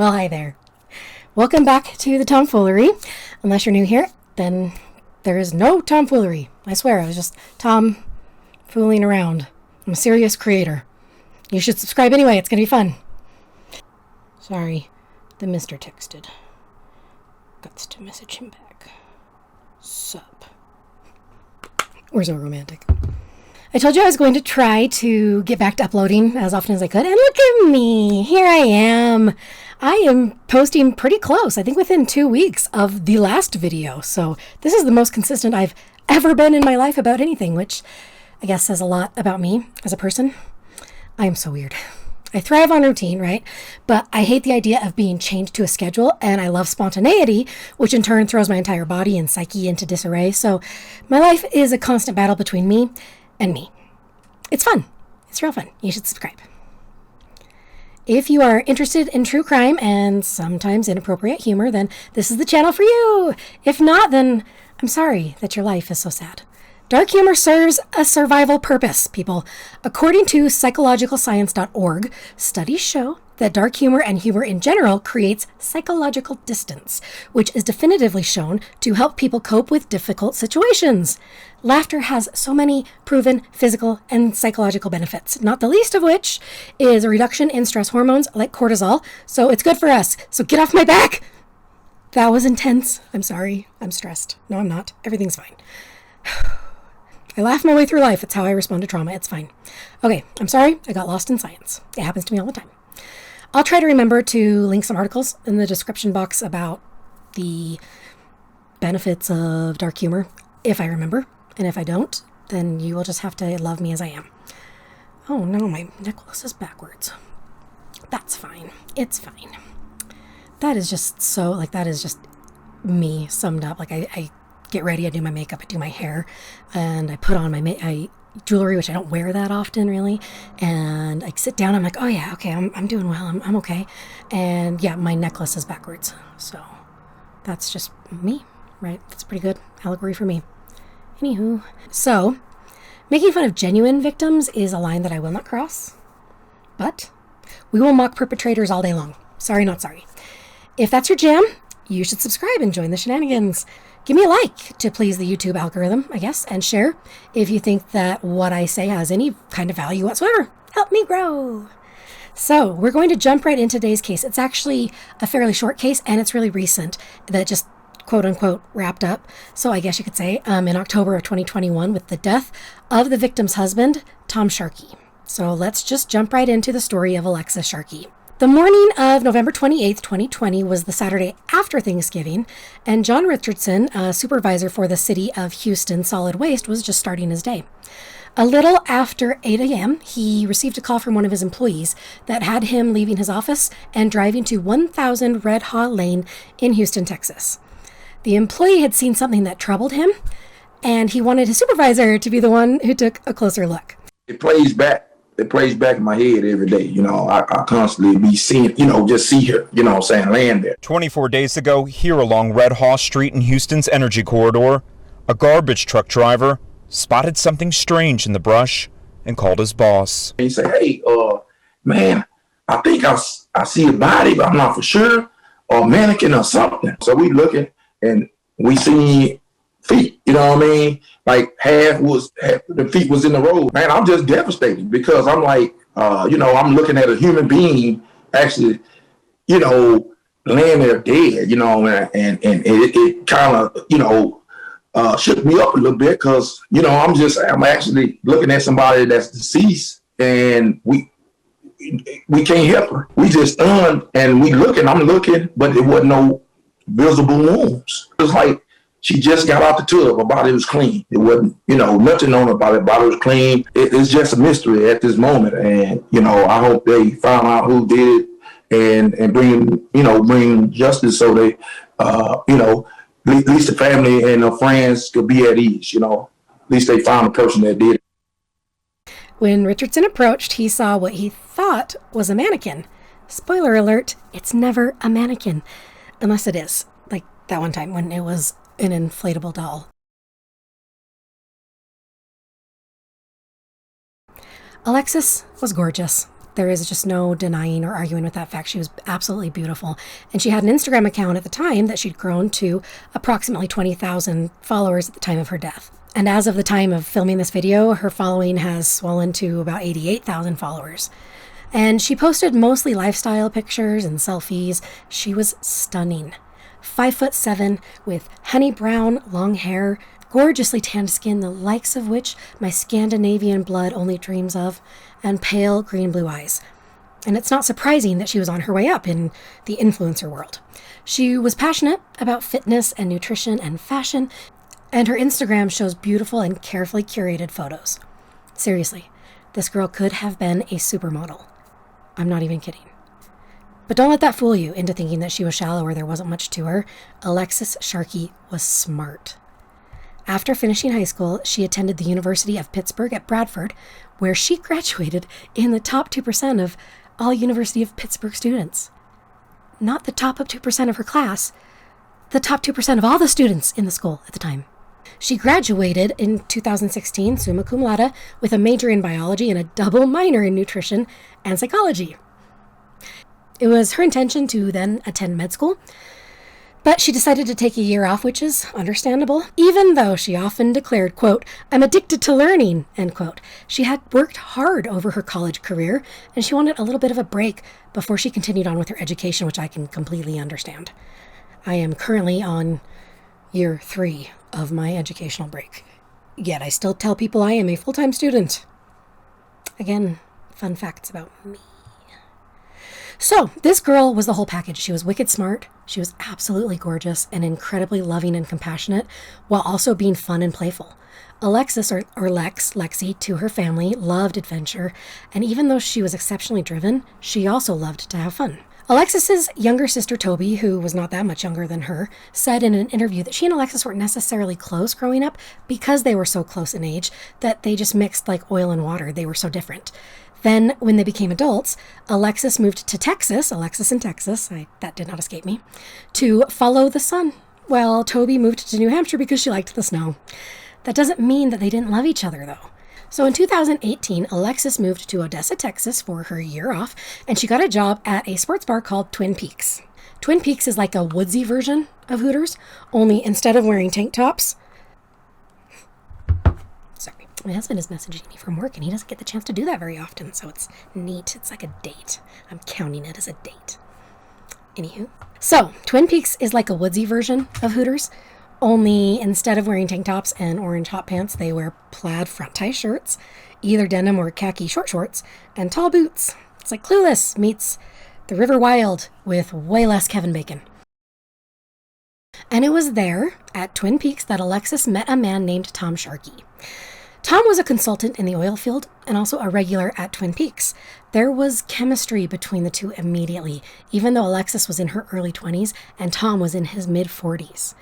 Well, hi there. Welcome back to the tomfoolery. Unless you're new here, then there is no tomfoolery. I swear, I was just Tom fooling around. I'm a serious creator. You should subscribe anyway, it's gonna be fun. Sorry, the mister texted. Got to message him back. Sup. We're so romantic. I told you I was going to try to get back to uploading as often as I could, and look at me! Here I am! I am posting pretty close, I think within 2 weeks of the last video, so this is the most consistent I've ever been in my life about anything, which I guess says a lot about me as a person. I am so weird. I thrive on routine, right? But I hate the idea of being chained to a schedule, and I love spontaneity, which in turn throws my entire body and psyche into disarray, so my life is a constant battle between me and me. It's fun. It's real fun. You should subscribe. If you are interested in true crime and sometimes inappropriate humor, then this is the channel for you. If not, then I'm sorry that your life is so sad. Dark humor serves a survival purpose, people. According to psychologicalscience.org, studies show that dark humor and humor in general creates psychological distance, which is definitively shown to help people cope with difficult situations. Laughter has so many proven physical and psychological benefits, not the least of which is a reduction in stress hormones like cortisol, so it's good for us. So get off my back! That was intense. I'm sorry. I'm stressed. No, I'm not. Everything's fine. I laugh my way through life. It's how I respond to trauma. It's fine. Okay, I'm sorry. I got lost in science. It happens to me all the time. I'll try to remember to link some articles in the description box about the benefits of dark humor, if I remember. And if I don't, then you will just have to love me as I am. Oh no, my necklace is backwards. That's fine. It's fine. That is just so, that is just me summed up. I get ready, I do my makeup, I do my hair, and I put on my jewelry, which I don't wear that often, really. And I sit down, I'm like, oh yeah, okay, I'm doing well, I'm okay. And yeah, my necklace is backwards. So that's just me, right? That's a pretty good allegory for me. Anywho, so making fun of genuine victims is a line that I will not cross, but we will mock perpetrators all day long. Sorry, not sorry. If that's your jam, you should subscribe and join the shenanigans. Give me a like to please the YouTube algorithm, I guess, and share if you think that what I say has any kind of value whatsoever. Help me grow. So we're going to jump right into today's case. It's actually a fairly short case, and it's really recent that just quote unquote wrapped up. So I guess you could say in October of 2021 with the death of the victim's husband, Tom Sharkey. So let's just jump right into the story of Alexis Sharkey. The morning of November 28th, 2020 was the Saturday after Thanksgiving, and John Richardson, a supervisor for the City of Houston Solid Waste, was just starting his day. A little after 8 a.m., he received a call from one of his employees that had him leaving his office and driving to 1000 Red Haw Lane in Houston, Texas. The employee had seen something that troubled him, and he wanted his supervisor to be the one who took a closer look. It plays back in my head every day. I constantly be seeing, just see her, laying there. 24 days ago, here along Red Haw Street in Houston's Energy Corridor, a garbage truck driver spotted something strange in the brush and called his boss. He said, hey, man, I think I see a body, but I'm not for sure, or a mannequin or something. So we looking and we see feet, you know what I mean? Like half the feet was in the road. Man, I'm just devastated because I'm like, I'm looking at a human being actually, laying there dead, and it kind of, shook me up a little bit because, I'm actually looking at somebody that's deceased and we can't help her. We just stunned and I'm looking, but there wasn't no visible wounds. It was like, she just got out the tub. Her body was clean. It wasn't, nothing on her body. Her body was clean. It's just a mystery at this moment. And, I hope they find out who did it and bring justice so they, at least the family and her friends could be at ease, At least they found the person that did it. When Richardson approached, he saw what he thought was a mannequin. Spoiler alert, it's never a mannequin. Unless it is. Like that one time when it was an inflatable doll. Alexis was gorgeous. There is just no denying or arguing with that fact. She was absolutely beautiful. And she had an Instagram account at the time that she'd grown to approximately 20,000 followers at the time of her death. And as of the time of filming this video, her following has swollen to about 88,000 followers. And she posted mostly lifestyle pictures and selfies. She was stunning. 5'7" with honey brown, long hair, gorgeously tanned skin, the likes of which my Scandinavian blood only dreams of, and pale green-blue eyes. And it's not surprising that she was on her way up in the influencer world. She was passionate about fitness and nutrition and fashion, and her Instagram shows beautiful and carefully curated photos. Seriously, this girl could have been a supermodel. I'm not even kidding. But don't let that fool you into thinking that she was shallow or there wasn't much to her. Alexis Sharkey was smart. After finishing high school, she attended the University of Pittsburgh at Bradford, where she graduated in the top 2% of all University of Pittsburgh students. Not the top 2% of her class, the top 2% of all the students in the school at the time. She graduated in 2016, summa cum laude, with a major in biology and a double minor in nutrition and psychology. It was her intention to then attend med school, but she decided to take a year off, which is understandable, even though she often declared, quote, "I'm addicted to learning," end quote. She had worked hard over her college career, and she wanted a little bit of a break before she continued on with her education, which I can completely understand. I am currently on year 3 of my educational break, yet I still tell people I am a full-time student. Again, fun facts about me. So, this girl was the whole package. She was wicked smart, she was absolutely gorgeous, and incredibly loving and compassionate, while also being fun and playful. Alexis, or Lexi, to her family, loved adventure, and even though she was exceptionally driven, she also loved to have fun. Alexis's younger sister, Toby, who was not that much younger than her, said in an interview that she and Alexis weren't necessarily close growing up because they were so close in age that they just mixed like oil and water. They were so different. Then, when they became adults, Alexis moved to Texas, Alexis in Texas, that did not escape me, to follow the sun, while Toby moved to New Hampshire because she liked the snow. That doesn't mean that they didn't love each other, though. So in 2018, Alexis moved to Odessa, Texas for her year off, and she got a job at a sports bar called Twin Peaks. Twin Peaks is like a woodsy version of Hooters, only instead of wearing tank tops. Sorry, my husband is messaging me from work, and he doesn't get the chance to do that very often, so it's neat. It's like a date. I'm counting it as a date. Anywho. So, Twin Peaks is like a woodsy version of Hooters, only instead of wearing tank tops and orange hot pants, they wear plaid front tie shirts, either denim or khaki short shorts, and tall boots. It's like Clueless meets The River Wild with way less Kevin Bacon. And it was there, at Twin Peaks, that Alexis met a man named Tom Sharkey. Tom was a consultant in the oil field and also a regular at Twin Peaks. There was chemistry between the two immediately, even though Alexis was in her early 20s and Tom was in his mid-40s.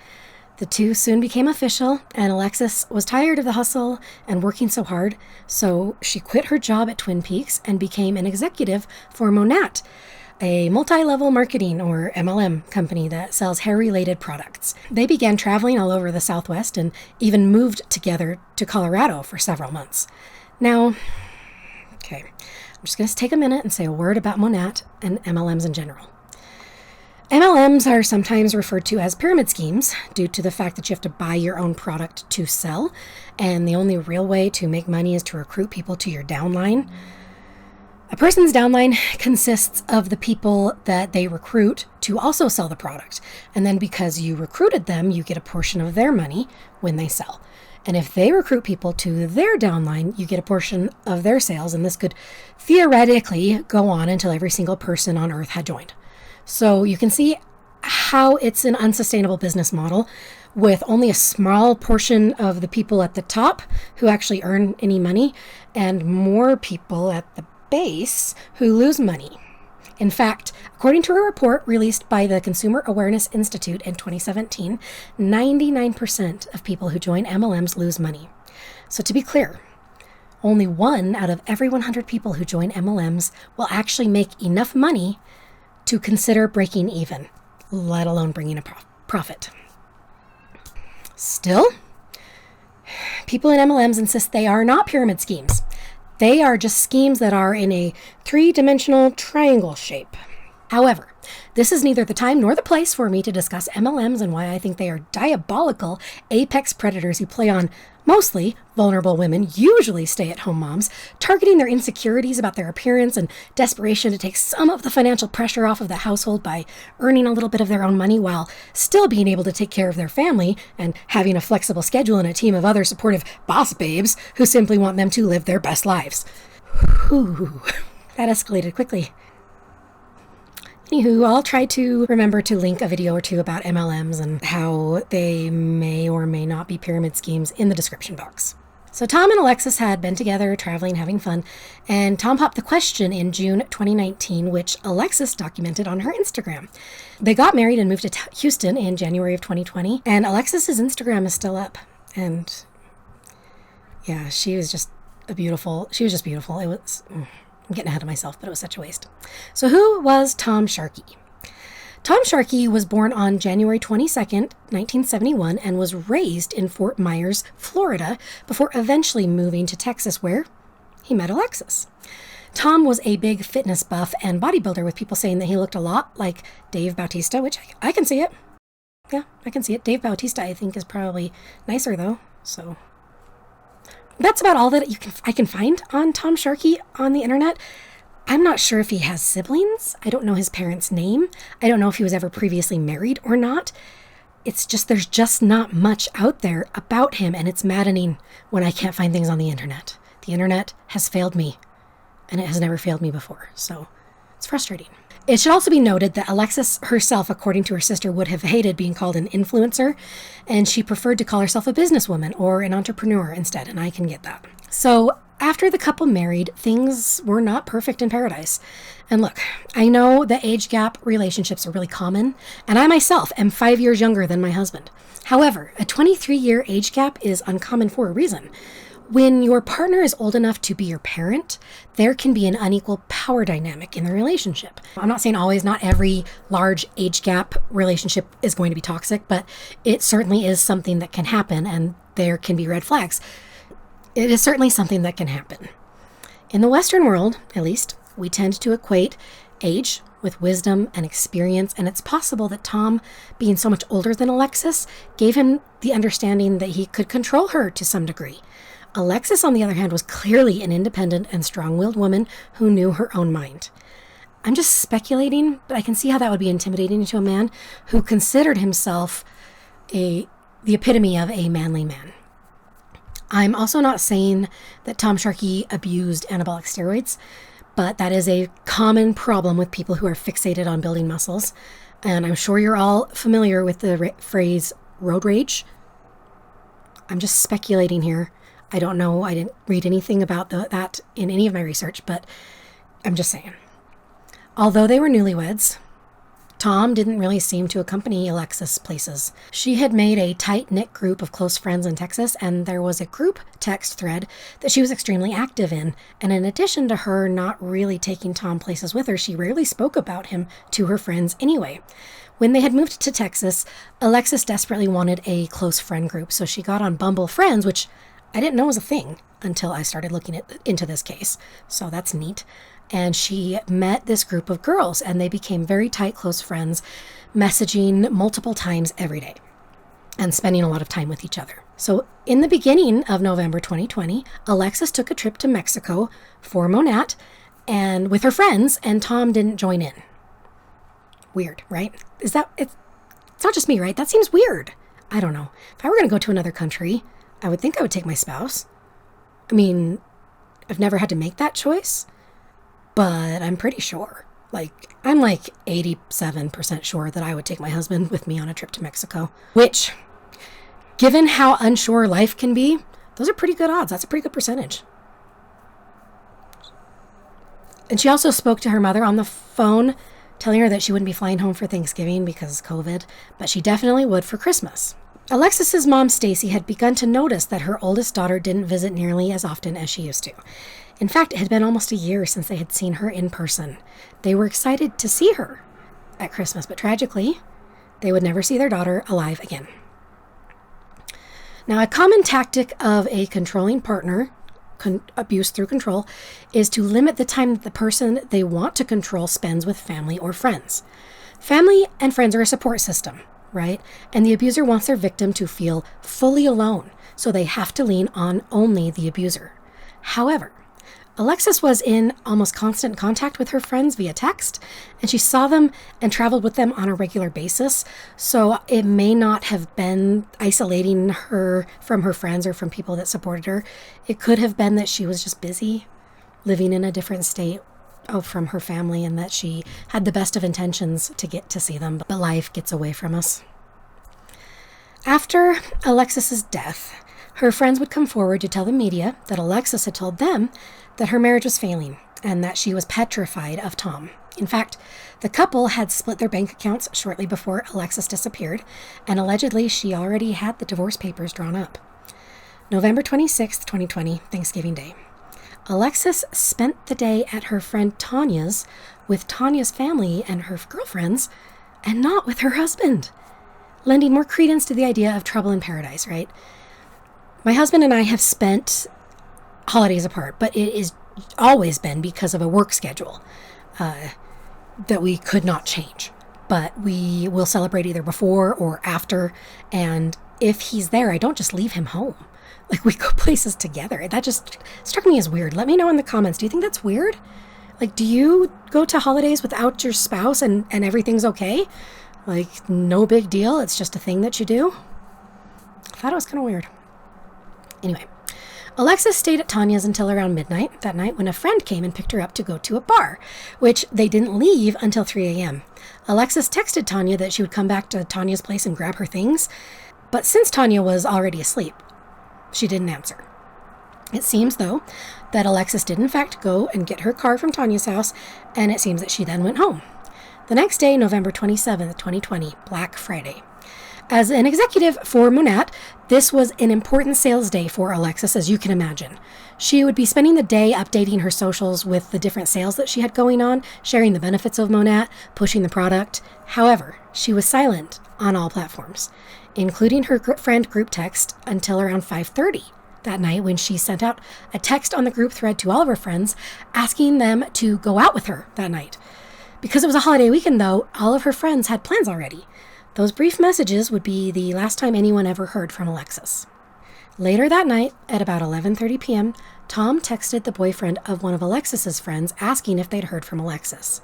The two soon became official, and Alexis was tired of the hustle and working so hard, so she quit her job at Twin Peaks and became an executive for Monat, a multi-level marketing, or MLM, company that sells hair-related products. They began traveling all over the Southwest and even moved together to Colorado for several months. Now, okay, I'm just going to take a minute and say a word about Monat and MLMs in general. MLMs are sometimes referred to as pyramid schemes due to the fact that you have to buy your own product to sell, and the only real way to make money is to recruit people to your downline. A person's downline consists of the people that they recruit to also sell the product, and then because you recruited them, you get a portion of their money when they sell. And if they recruit people to their downline, you get a portion of their sales, and this could theoretically go on until every single person on Earth had joined. So you can see how it's an unsustainable business model with only a small portion of the people at the top who actually earn any money and more people at the base who lose money. In fact, according to a report released by the Consumer Awareness Institute in 2017, 99% of people who join MLMs lose money. So to be clear, only 1 out of every 100 people who join MLMs will actually make enough money to consider breaking even, let alone bringing a profit. Still, people in MLMs insist they are not pyramid schemes. They are just schemes that are in a three-dimensional triangle shape. However, this is neither the time nor the place for me to discuss MLMs and why I think they are diabolical apex predators who play on mostly vulnerable women, usually stay-at-home moms, targeting their insecurities about their appearance and desperation to take some of the financial pressure off of the household by earning a little bit of their own money while still being able to take care of their family and having a flexible schedule and a team of other supportive boss babes who simply want them to live their best lives. Whew, that escalated quickly. Anywho, I'll try to remember to link a video or two about MLMs and how they may or may not be pyramid schemes in the description box. So Tom and Alexis had been together, traveling, having fun, and Tom popped the question in June 2019, which Alexis documented on her Instagram. They got married and moved to Houston in January of 2020, and Alexis's Instagram is still up. And yeah, she was just beautiful. It was... I'm getting ahead of myself, but it was such a waste. So who was Tom Sharkey? Tom Sharkey was born on January 22nd, 1971, and was raised in Fort Myers, Florida, before eventually moving to Texas, where he met Alexis. Tom was a big fitness buff and bodybuilder, with people saying that he looked a lot like Dave Bautista, which I can see it. Yeah, I can see it. Dave Bautista, I think, is probably nicer, though, so... That's about all that I can find on Tom Sharkey on the internet. I'm not sure if he has siblings. I don't know his parents' name. I don't know if he was ever previously married or not. It's just, there's just not much out there about him, and it's maddening when I can't find things on the internet. The internet has failed me, and it has never failed me before, so it's frustrating. It should also be noted that Alexis herself, according to her sister, would have hated being called an influencer, and she preferred to call herself a businesswoman or an entrepreneur instead, and I can get that. So after the couple married, things were not perfect in paradise. And look, I know that age gap relationships are really common, and I myself am 5 years younger than my husband. However, a 23-year age gap is uncommon for a reason. When your partner is old enough to be your parent, there can be an unequal power dynamic in the relationship. I'm not saying always, not every large age gap relationship is going to be toxic, but it certainly is something that can happen, and there can be red flags. It is certainly something that can happen. In the Western world, at least, we tend to equate age with wisdom and experience, and it's possible that Tom, being so much older than Alexis, gave him the understanding that he could control her to some degree. Alexis, on the other hand, was clearly an independent and strong-willed woman who knew her own mind. I'm just speculating, but I can see how that would be intimidating to a man who considered himself the epitome of a manly man. I'm also not saying that Tom Sharkey abused anabolic steroids, but that is a common problem with people who are fixated on building muscles. And I'm sure you're all familiar with the phrase road rage. I'm just speculating here. I don't know. I didn't read anything about that in any of my research, but I'm just saying. Although they were newlyweds, Tom didn't really seem to accompany Alexis places. She had made a tight-knit group of close friends in Texas, and there was a group text thread that she was extremely active in. And in addition to her not really taking Tom places with her, she rarely spoke about him to her friends anyway. When they had moved to Texas, Alexis desperately wanted a close friend group, so she got on Bumble Friends, which I didn't know was a thing until I started looking into this case. So that's neat. And she met this group of girls, and they became very tight, close friends, messaging multiple times every day and spending a lot of time with each other. So in the beginning of November 2020, Alexis took a trip to Mexico for Monat and with her friends, and Tom didn't join in. Weird, right? It's not just me, right? That seems weird. I don't know. If I were going to go to another country, I would think I would take my spouse. I mean, I've never had to make that choice, but I'm pretty sure. I'm 87% sure that I would take my husband with me on a trip to Mexico, which, given how unsure life can be, those are pretty good odds. That's a pretty good percentage. And she also spoke to her mother on the phone, telling her that she wouldn't be flying home for Thanksgiving because of COVID, but she definitely would for Christmas. Alexis's mom, Stacy, had begun to notice that her oldest daughter didn't visit nearly as often as she used to. In fact, it had been almost a year since they had seen her in person. They were excited to see her at Christmas, but tragically, they would never see their daughter alive again. Now, a common tactic of a controlling partner abuse through control is to limit the time that the person they want to control spends with family or friends. Family and friends are a support system, right? And the abuser wants their victim to feel fully alone, so they have to lean on only the abuser. However, Alexis was in almost constant contact with her friends via text, and she saw them and traveled with them on a regular basis, so it may not have been isolating her from her friends or from people that supported her. It could have been that she was just busy, living in a different state from her family, and that she had the best of intentions to get to see them, but life gets away from us. After Alexis's death, her friends would come forward to tell the media that Alexis had told them that her marriage was failing and that she was petrified of Tom. In fact, the couple had split their bank accounts shortly before Alexis disappeared, and allegedly she already had the divorce papers drawn up. November 26th, 2020, Thanksgiving Day. Alexis spent the day at her friend Tanya's with Tanya's family and her girlfriends, and not with her husband, lending more credence to the idea of trouble in paradise, right? My husband and I have spent holidays apart, but it has always been because of a work schedule that we could not change. But we will celebrate either before or after, and if he's there, I don't just leave him home. Like, we go places together. That just struck me as weird. Let me know in the comments. Do you think that's weird? Like, do you go to holidays without your spouse and everything's okay? Like, no big deal. It's just a thing that you do? I thought it was kind of weird. Anyway, Alexis stayed at Tanya's until around midnight that night when a friend came and picked her up to go to a bar, which they didn't leave until 3 a.m. Alexis texted Tanya that she would come back to Tanya's place and grab her things, but since Tanya was already asleep, she didn't answer. It seems, though, that Alexis did in fact go and get her car from Tanya's house, and it seems that she then went home. The next day, November 27th, 2020, Black Friday. As an executive for Monat, this was an important sales day for Alexis, as you can imagine. She would be spending the day updating her socials with the different sales that she had going on, sharing the benefits of Monat, pushing the product. However, she was silent on all platforms, including her friend group text until around 5:30 that night, when she sent out a text on the group thread to all of her friends asking them to go out with her that night. Because it was a holiday weekend, though, all of her friends had plans already. Those brief messages would be the last time anyone ever heard from Alexis. Later that night, at about 11:30 p.m., Tom texted the boyfriend of one of Alexis's friends asking if they'd heard from Alexis.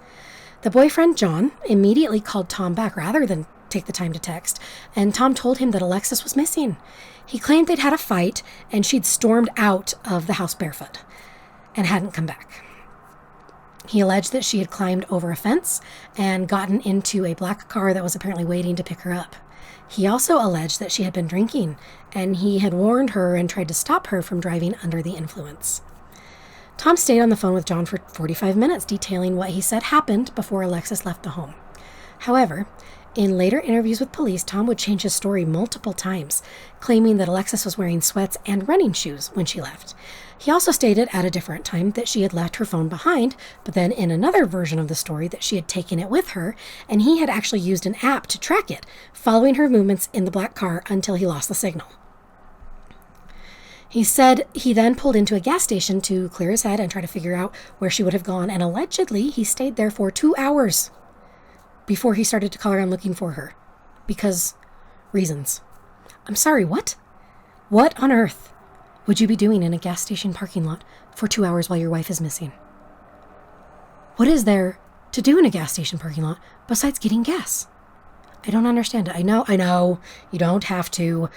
The boyfriend, John, immediately called Tom back rather than take the time to text, and Tom told him that Alexis was missing. He claimed they'd had a fight and she'd stormed out of the house barefoot and hadn't come back. He alleged that she had climbed over a fence and gotten into a black car that was apparently waiting to pick her up. He also alleged that she had been drinking, and he had warned her and tried to stop her from driving under the influence. Tom stayed on the phone with John for 45 minutes, detailing what he said happened before Alexis left the home. However, in later interviews with police, Tom would change his story multiple times, claiming that Alexis was wearing sweats and running shoes when she left. He also stated at a different time that she had left her phone behind, but then in another version of the story that she had taken it with her, and he had actually used an app to track it, following her movements in the black car until he lost the signal. He said he then pulled into a gas station to clear his head and try to figure out where she would have gone, and allegedly he stayed there for 2 hours before he started to call around looking for her. Because reasons. I'm sorry, what? What on earth would you be doing in a gas station parking lot for 2 hours while your wife is missing? What is there to do in a gas station parking lot besides getting gas? I don't understand it. I know, you don't have to.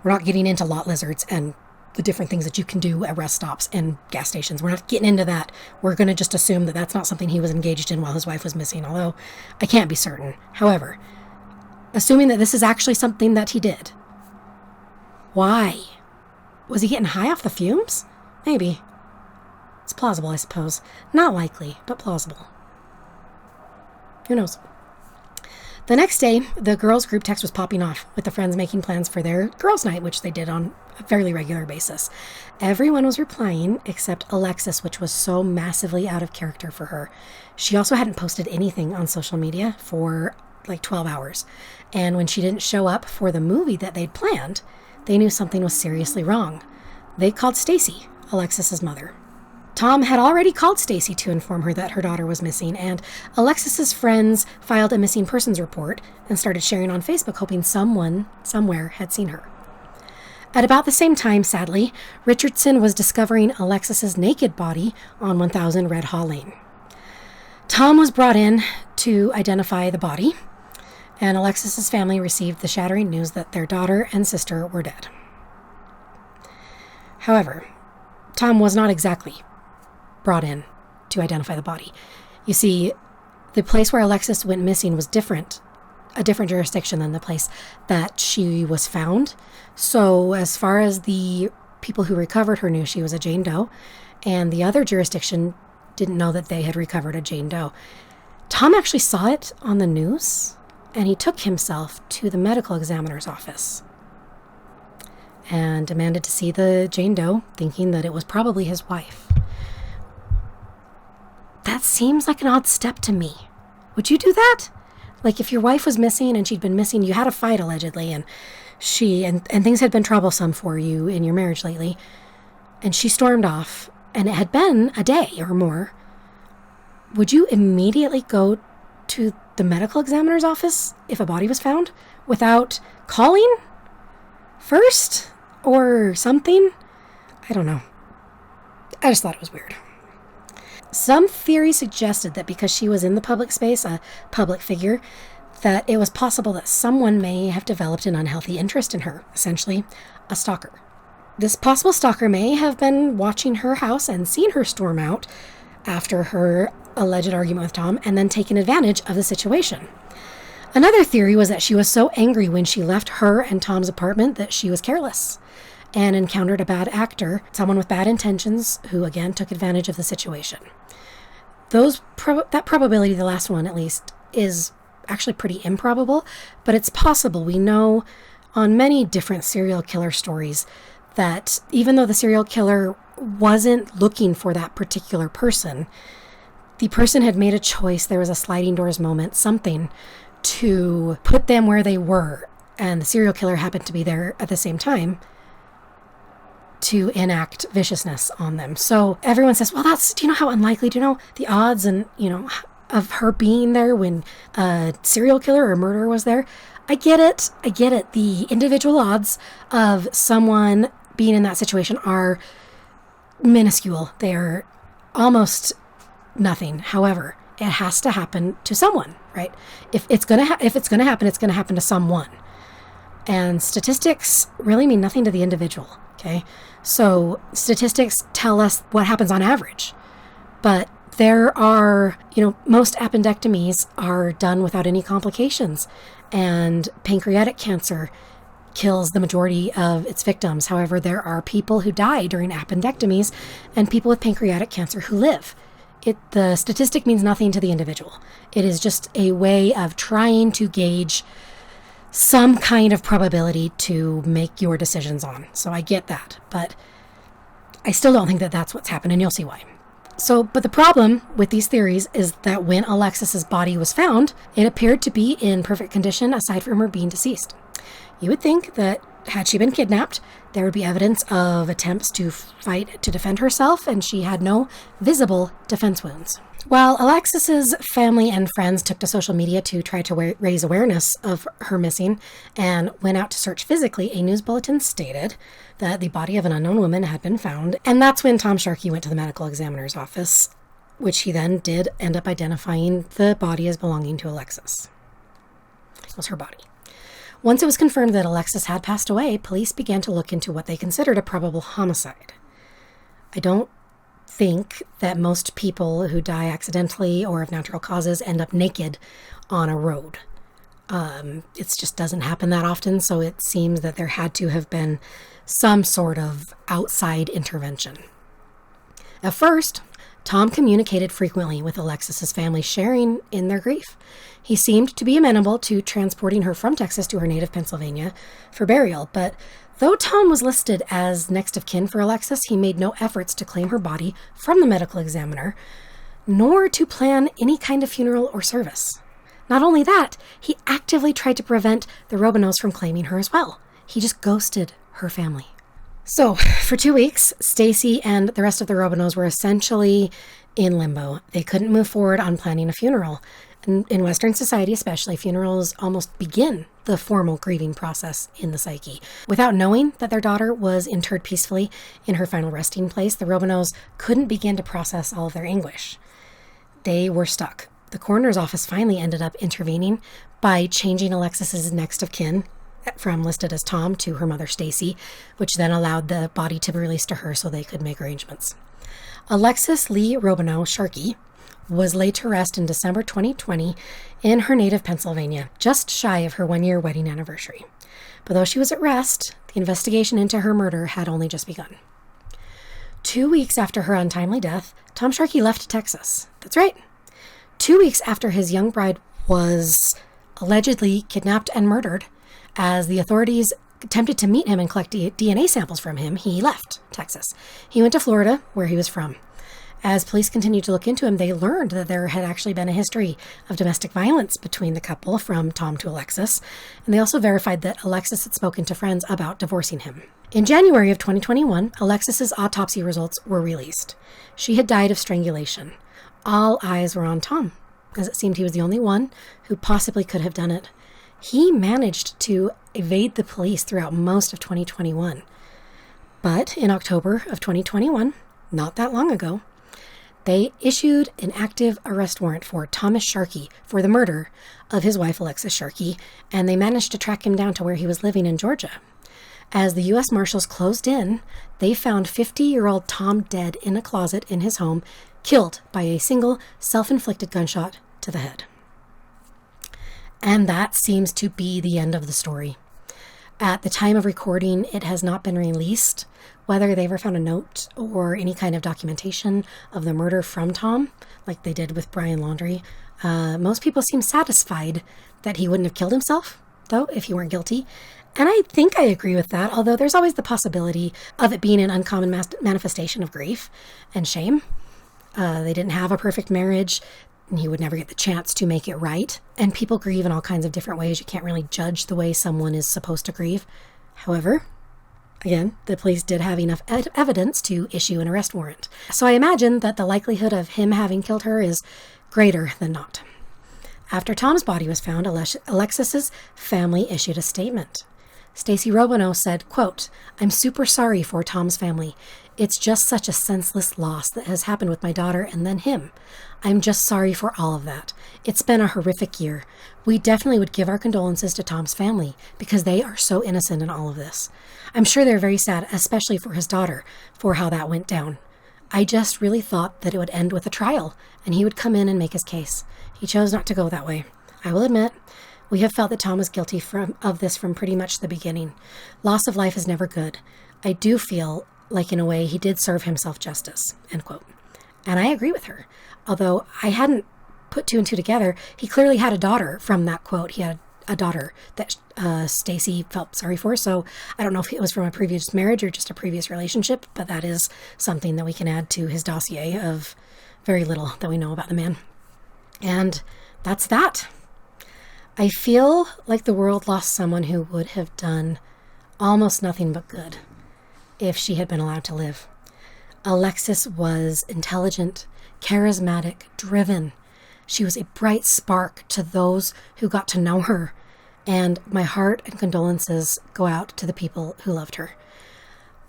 We're not getting into lot lizards and the different things that you can do at rest stops and gas stations. We're not getting into that. We're going to just assume that that's not something he was engaged in while his wife was missing, although I can't be certain. However, assuming that this is actually something that he did, why? Was he getting high off the fumes? Maybe. It's plausible, I suppose. Not likely, but plausible. Who knows? The next day, the girls' group text was popping off, with the friends making plans for their girls' night, which they did on a fairly regular basis. Everyone was replying except Alexis, which was so massively out of character for her. She also hadn't posted anything on social media for like 12 hours. And when she didn't show up for the movie that they'd planned, they knew something was seriously wrong. They called Stacy, Alexis's mother. Tom had already called Stacy to inform her that her daughter was missing, and Alexis's friends filed a missing persons report and started sharing on Facebook, hoping someone somewhere had seen her. At about the same time, sadly, Richardson was discovering Alexis's naked body on 1000 Red Hall Lane. Tom was brought in to identify the body, and Alexis's family received the shattering news that their daughter and sister were dead. However, Tom was not exactly brought in to identify the body. You see, the place where Alexis went missing was a different jurisdiction than the place that she was found. So as far as the people who recovered her knew she was a Jane Doe, and the other jurisdiction didn't know that they had recovered a Jane Doe. Tom actually saw it on the news, and he took himself to the medical examiner's office and demanded to see the Jane Doe, thinking that it was probably his wife. That seems like an odd step to me. Would you do that? Like, if your wife was missing and she'd been missing, you had a fight allegedly, and things had been troublesome for you in your marriage lately, and she stormed off, and it had been a day or more, would you immediately go to the medical examiner's office if a body was found without calling first or something? I don't know. I just thought it was weird. Some theory suggested that because she was in the public space, a public figure, that it was possible that someone may have developed an unhealthy interest in her, essentially a stalker. This possible stalker may have been watching her house and seen her storm out after her alleged argument with Tom and then taken advantage of the situation. Another theory was that she was so angry when she left her and Tom's apartment that she was careless and encountered a bad actor, someone with bad intentions, who again took advantage of the situation. That probability, the last one at least, is actually pretty improbable, but it's possible. We know on many different serial killer stories that even though the serial killer wasn't looking for that particular person, the person had made a choice. There was a sliding doors moment, something to put them where they were, and the serial killer happened to be there at the same time to enact viciousness on them. So everyone says, well, do you know how unlikely, do you know the odds and, of her being there when a serial killer or murderer was there? I get it. The individual odds of someone being in that situation are minuscule. They are almost nothing. However, it has to happen to someone, right? If it's gonna happen, it's gonna happen to someone. And statistics really mean nothing to the individual. Okay, so statistics tell us what happens on average, but there are, most appendectomies are done without any complications, and pancreatic cancer kills the majority of its victims. However, there are people who die during appendectomies and people with pancreatic cancer who live. The statistic means nothing to the individual. It is just a way of trying to gauge some kind of probability to make your decisions on. So I get that, but I still don't think that that's what's happened, and you'll see why. But the problem with these theories is that when Alexis's body was found, it appeared to be in perfect condition aside from her being deceased. You would think that had she been kidnapped, there would be evidence of attempts to fight to defend herself, and she had no visible defense wounds. While Alexis's family and friends took to social media to try to raise awareness of her missing and went out to search physically, a news bulletin stated that the body of an unknown woman had been found, and that's when Tom Sharkey went to the medical examiner's office, which he then did end up identifying the body as belonging to Alexis. It was her body. Once it was confirmed that Alexis had passed away, police began to look into what they considered a probable homicide. I don't think that most people who die accidentally or of natural causes end up naked on a road. It just doesn't happen that often, so it seems that there had to have been some sort of outside intervention. At first, Tom communicated frequently with Alexis's family, sharing in their grief. He seemed to be amenable to transporting her from Texas to her native Pennsylvania for burial, but though Tom was listed as next of kin for Alexis, he made no efforts to claim her body from the medical examiner, nor to plan any kind of funeral or service. Not only that, he actively tried to prevent the Romanos from claiming her as well. He just ghosted her family. So, for 2 weeks, Stacy and the rest of the Robineaus were essentially in limbo. They couldn't move forward on planning a funeral. In Western society especially, funerals almost begin the formal grieving process in the psyche. Without knowing that their daughter was interred peacefully in her final resting place, the Robineaus couldn't begin to process all of their anguish. They were stuck. The coroner's office finally ended up intervening by changing Alexis's next of kin from listed as Tom to her mother Stacy, which then allowed the body to be released to her so they could make arrangements. Alexis Lee Robineau Sharkey was laid to rest in December 2020 in her native Pennsylvania, just shy of her 1-year wedding anniversary. But though she was at rest, the investigation into her murder had only just begun. 2 weeks after her untimely death, Tom Sharkey left Texas. That's right. 2 weeks after his young bride was allegedly kidnapped and murdered, as the authorities attempted to meet him and collect DNA samples from him, he left Texas. He went to Florida, where he was from. As police continued to look into him, they learned that there had actually been a history of domestic violence between the couple from Tom to Alexis, and they also verified that Alexis had spoken to friends about divorcing him. In January of 2021, Alexis's autopsy results were released. She had died of strangulation. All eyes were on Tom, as it seemed he was the only one who possibly could have done it. He managed to evade the police throughout most of 2021. But in October of 2021, not that long ago, they issued an active arrest warrant for Thomas Sharkey for the murder of his wife, Alexis Sharkey, and they managed to track him down to where he was living in Georgia. As the U.S. Marshals closed in, they found 50-year-old Tom dead in a closet in his home, killed by a single self-inflicted gunshot to the head. And that seems to be the end of the story. At the time of recording, it has not been released whether they ever found a note or any kind of documentation of the murder from Tom, like they did with Brian Laundrie. Most people seem satisfied that he wouldn't have killed himself, though, if he weren't guilty. And I think I agree with that, although there's always the possibility of it being an uncommon manifestation of grief and shame. They didn't have a perfect marriage, and he would never get the chance to make it right. And people grieve in all kinds of different ways. You can't really judge the way someone is supposed to grieve. However, again, the police did have enough evidence to issue an arrest warrant. So I imagine that the likelihood of him having killed her is greater than not. After Tom's body was found, Alexis's family issued a statement. Stacy Robineau said, quote, "I'm super sorry for Tom's family. It's just such a senseless loss that has happened with my daughter and then him. I'm just sorry for all of that. It's been a horrific year. We definitely would give our condolences to Tom's family because they are so innocent in all of this. I'm sure they're very sad, especially for his daughter, for how that went down. I just really thought that it would end with a trial and he would come in and make his case. He chose not to go that way. I will admit, we have felt that Tom was guilty of this from pretty much the beginning. Loss of life is never good. I do feel like in a way he did serve himself justice," end quote. And I agree with her. Although I hadn't put two and two together, he clearly had a daughter from that quote. He had a daughter that Stacy felt sorry for. So I don't know if it was from a previous marriage or just a previous relationship, but that is something that we can add to his dossier of very little that we know about the man. And that's that. I feel like the world lost someone who would have done almost nothing but good if she had been allowed to live. Alexis was intelligent, charismatic, driven. She was a bright spark to those who got to know her, and my heart and condolences go out to the people who loved her.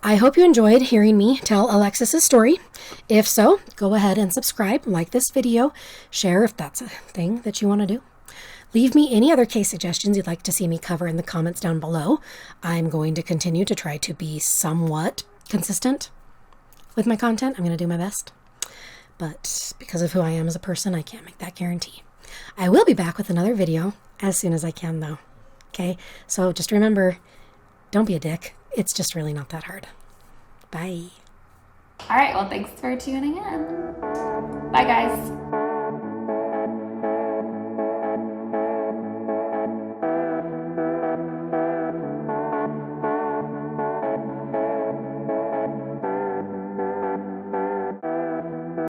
I hope you enjoyed hearing me tell Alexis's story. If so, go ahead and subscribe, like this video, share if that's a thing that you want to do. Leave me any other case suggestions you'd like to see me cover in the comments down below. I'm going to continue to try to be somewhat consistent with my content. I'm going to do my best. But because of who I am as a person, I can't make that guarantee. I will be back with another video as soon as I can, though. Okay? So just remember, don't be a dick. It's just really not that hard. Bye. All right. Well, thanks for tuning in. Bye, guys.